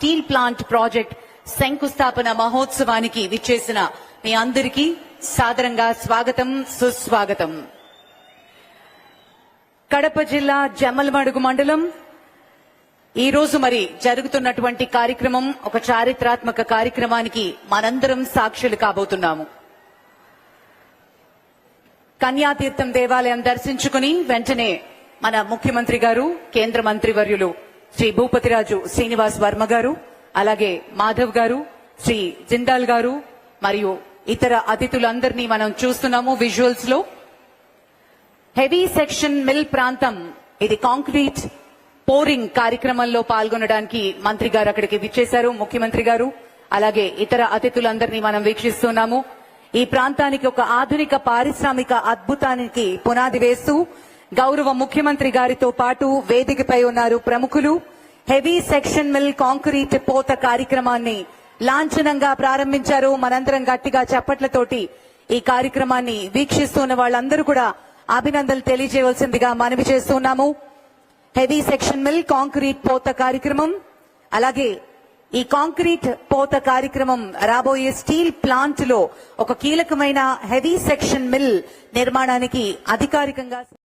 Steel plant project శంకుస్థాపన మహోత్సవానికి విచ్చేసిన మీ అందరికీ సాదరంగా స్వాగతం, సుస్వాగతం. కడప జిల్లా జమ్మలమడుగు మండలం ఈ రోజు మరి జరుగుతున్నటువంటి కార్యక్రమం ఒక చారిత్రాత్మక కార్యక్రమానికి మనందరం సాక్షులు కాబోతున్నాము. కన్యాతీర్థం దేవాలయం దర్శించుకుని వెంటనే మన ముఖ్యమంత్రి గారు, కేంద్ర మంత్రివర్యులు శ్రీ భూపతిరాజు శ్రీనివాస్ వర్మ గారు, అలాగే మాధవ్ గారు, శ్రీ జిందాల్ గారు మరియు ఇతర అతిథులందరినీ మనం చూస్తున్నాము విజువల్స్ లో. హెవీ సెక్షన్ మిల్ ప్రాంతం, ఇది కాంక్రీట్ పోరింగ్ కార్యక్రమంలో పాల్గొనడానికి మంత్రి గారు అక్కడికి విచ్చేశారు, ముఖ్యమంత్రి గారు, అలాగే ఇతర అతిథులందరినీ మనం వీక్షిస్తున్నాము. ఈ ప్రాంతానికి ఒక ఆధునిక పారిశ్రామిక అద్భుతానికి పునాది వేస్తూ గౌరవ ముఖ్యమంత్రి గారితో పాటు వేదికపై ఉన్నారు ప్రముఖులు. హెవీ సెక్షన్ మిల్ కాంక్రీట్ పోత కార్యక్రమాన్ని లాంఛనంగా ప్రారంభించారు. మనందరం గట్టిగా చప్పట్లతోటి ఈ కార్యక్రమాన్ని వీక్షిస్తున్న వాళ్ళందరూ కూడా అభినందనలు తెలియజేయవలసిందిగా మనవి చేస్తున్నాము. హెవీ సెక్షన్ మిల్ కాంక్రీట్ పోత కార్యక్రమం, అలాగే ఈ కాంక్రీట్ పోత కార్యక్రమం రాబోయే స్టీల్ ప్లాంట్ లో ఒక కీలకమైన హెవీ సెక్షన్ మిల్ నిర్మాణానికి అధికారికంగా